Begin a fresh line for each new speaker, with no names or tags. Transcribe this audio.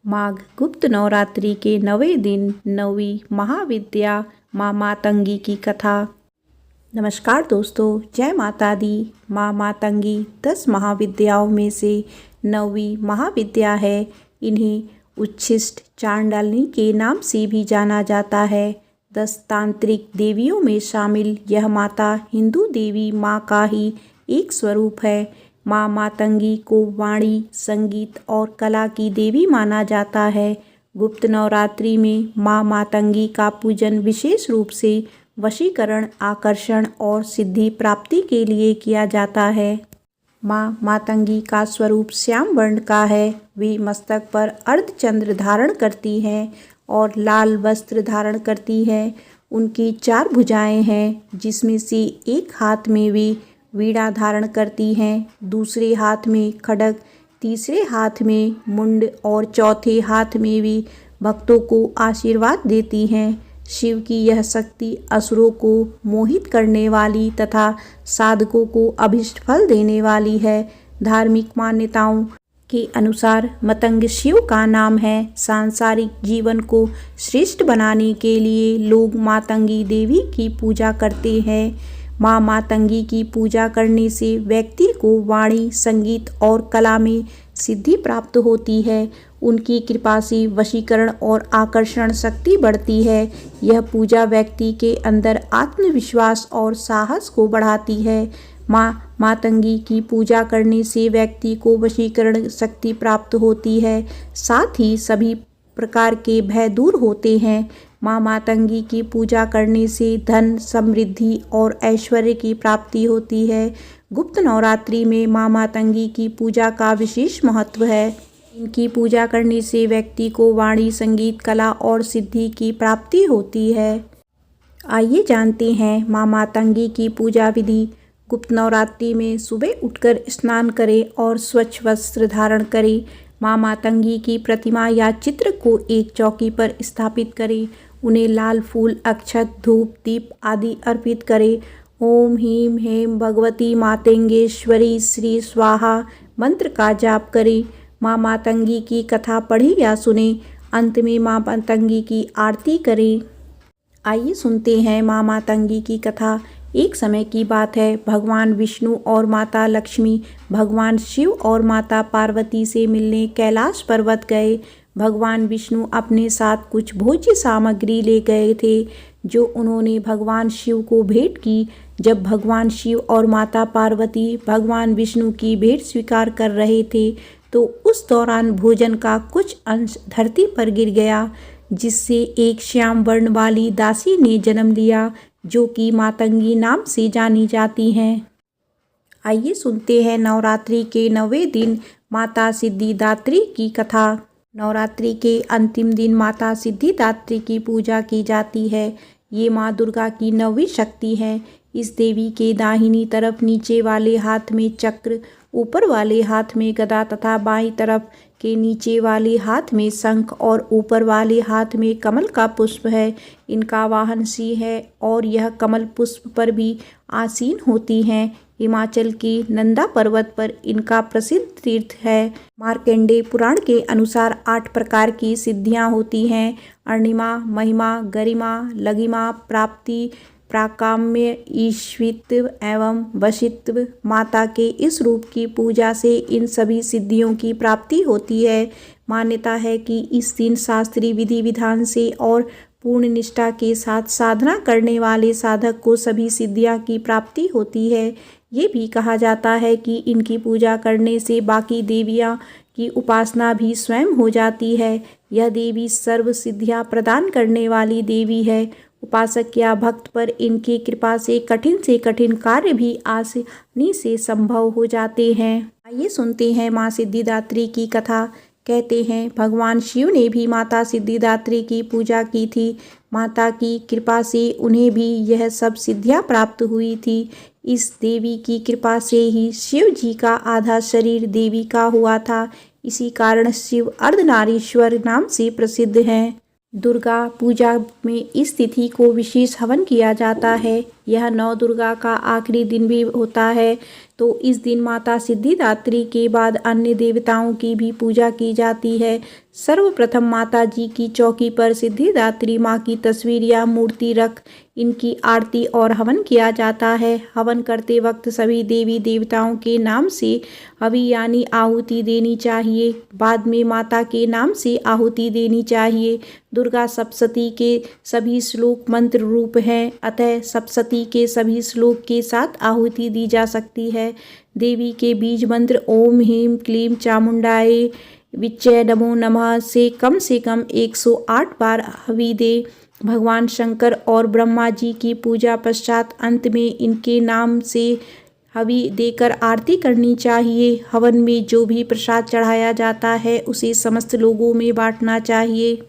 माघ गुप्त नवरात्रि के 9वें दिन नवमी महाविद्या माँ मातंगी की कथा। नमस्कार दोस्तों, जय माता दी। माँ मातंगी 10 महाविद्याओं में से 9वीं महाविद्या है। इन्हें उच्छिष्ट चांडालिनी के नाम से भी जाना जाता है। 10 तांत्रिक देवियों में शामिल यह माता हिंदू देवी माँ का ही एक स्वरूप है। माँ मातंगी को वाणी, संगीत और कला की देवी माना जाता है। गुप्त नवरात्रि में माँ मातंगी का पूजन विशेष रूप से वशीकरण, आकर्षण और सिद्धि प्राप्ति के लिए किया जाता है। माँ मातंगी का स्वरूप श्याम वर्ण का है। वे मस्तक पर अर्धचंद्र धारण करती हैं और लाल वस्त्र धारण करती हैं। उनकी 4 भुजाएं हैं, जिसमें से एक हाथ में वे वीणा धारण करती हैं, दूसरे हाथ में खड्ग, तीसरे हाथ में मुंड और चौथे हाथ में भी भक्तों को आशीर्वाद देती हैं। शिव की यह शक्ति असुरों को मोहित करने वाली तथा साधकों को अभीष्ट फल देने वाली है। धार्मिक मान्यताओं के अनुसार मतंग शिव का नाम है। सांसारिक जीवन को श्रेष्ठ बनाने के लिए लोग मातंगी देवी की पूजा करते हैं। माँ मातंगी की पूजा करने से व्यक्ति को वाणी, संगीत और कला में सिद्धि प्राप्त होती है। उनकी कृपा से वशीकरण और आकर्षण शक्ति बढ़ती है। यह पूजा व्यक्ति के अंदर आत्मविश्वास और साहस को बढ़ाती है। माँ मातंगी की पूजा करने से व्यक्ति को वशीकरण शक्ति प्राप्त होती है, साथ ही सभी प्रकार के भय दूर होते हैं। माँ मातंगी की पूजा करने से धन, समृद्धि और ऐश्वर्य की प्राप्ति होती है। गुप्त नवरात्रि में माँ मातंगी की पूजा का विशेष महत्व है। इनकी पूजा करने से व्यक्ति को वाणी, संगीत, कला और सिद्धि की प्राप्ति होती है। आइए जानते हैं माँ मातंगी की पूजा विधि। गुप्त नवरात्रि में सुबह उठकर स्नान करें और स्वच्छ वस्त्र धारण करें। माँ मातंगी की प्रतिमा या चित्र को एक चौकी पर स्थापित करें। उन्हें लाल फूल, अक्षत, धूप, दीप आदि अर्पित करें। ओम ह्रीं ह्रीं भगवती मातंगेश्वरी श्री स्वाहा मंत्र का जाप करें। माँ मातंगी की कथा पढ़ें या सुनें। अंत में माँ मातंगी की आरती करें। आइए सुनते हैं माँ मातंगी की कथा। एक समय की बात है, भगवान विष्णु और माता लक्ष्मी भगवान शिव और माता पार्वती से मिलने कैलाश पर्वत गए। भगवान विष्णु अपने साथ कुछ भोज्य सामग्री ले गए थे, जो उन्होंने भगवान शिव को भेंट की। जब भगवान शिव और माता पार्वती भगवान विष्णु की भेंट स्वीकार कर रहे थे, तो उस दौरान भोजन का कुछ अंश धरती पर गिर गया, जिससे एक श्याम वर्ण वाली दासी ने जन्म लिया, जो कि मातंगी नाम से जानी जाती हैं। आइए सुनते हैं नवरात्रि के 9वें दिन माता सिद्धिदात्री की कथा। नवरात्रि के अंतिम दिन माता सिद्धिदात्री की पूजा की जाती है। ये माँ दुर्गा की 9वीं शक्ति है। इस देवी के दाहिनी तरफ नीचे वाले हाथ में चक्र, ऊपर वाले हाथ में गदा तथा बाईं तरफ के नीचे वाले हाथ में शंख और ऊपर वाले हाथ में कमल का पुष्प है। इनका वाहन सिंह है और यह कमल पुष्प पर भी आसीन होती हैं। हिमाचल के नंदा पर्वत पर इनका प्रसिद्ध तीर्थ है। मार्कंडेय पुराण के अनुसार 8 प्रकार की सिद्धियां होती हैं: अणिमा, महिमा, गरिमा, लघिमा, प्राप्ति, प्राकाम्य, ईश्वित्व एवं वशित्व। माता के इस रूप की पूजा से इन सभी सिद्धियों की प्राप्ति होती है। मान्यता है कि इस दिन शास्त्रीय विधि विधान से और पूर्ण निष्ठा के साथ साधना करने वाले साधक को सभी सिद्धियां की प्राप्ति होती है। ये भी कहा जाता है कि इनकी पूजा करने से बाकी देवियां की उपासना भी स्वयं हो जाती है। यह देवी सर्व सिद्धियां प्रदान करने वाली देवी है। उपासक या भक्त पर इनकी कृपा से कठिन कार्य भी आसानी से संभव हो जाते हैं। आइए सुनते हैं माँ सिद्धिदात्री की कथा। कहते हैं, भगवान शिव ने भी माता सिद्धिदात्री की पूजा की थी। माता की कृपा से उन्हें भी यह सब सिद्धियां प्राप्त हुई थी। इस देवी की कृपा से ही शिव जी का आधा शरीर देवी का हुआ था। इसी कारण शिव अर्धनारीश्वर नाम से प्रसिद्ध हैं। दुर्गा पूजा में इस तिथि को विशेष हवन किया जाता है। यह नौ दुर्गा का आखिरी दिन भी होता है। तो इस दिन माता सिद्धिदात्री के बाद अन्य देवताओं की भी पूजा की जाती है। सर्वप्रथम माता जी की चौकी पर सिद्धिदात्री माँ की तस्वीर या मूर्ति रख इनकी आरती और हवन किया जाता है। हवन करते वक्त सभी देवी देवताओं के नाम से हवि यानी आहुति देनी चाहिए। बाद में माता के नाम से आहुति देनी चाहिए। दुर्गा सप्तशती के सभी श्लोक मंत्र रूप हैं, अतः सप्तशती के सभी श्लोक के साथ आहुति दी जा सकती है। देवी के बीज मंत्र ओम ह्रीं क्लीं चामुंडाय विच्चे नमो नमः से कम 108 बार हवि दे। भगवान शंकर और ब्रह्मा जी की पूजा पश्चात अंत में इनके नाम से हवि देकर आरती करनी चाहिए। हवन में जो भी प्रसाद चढ़ाया जाता है उसे समस्त लोगों में बांटना चाहिए।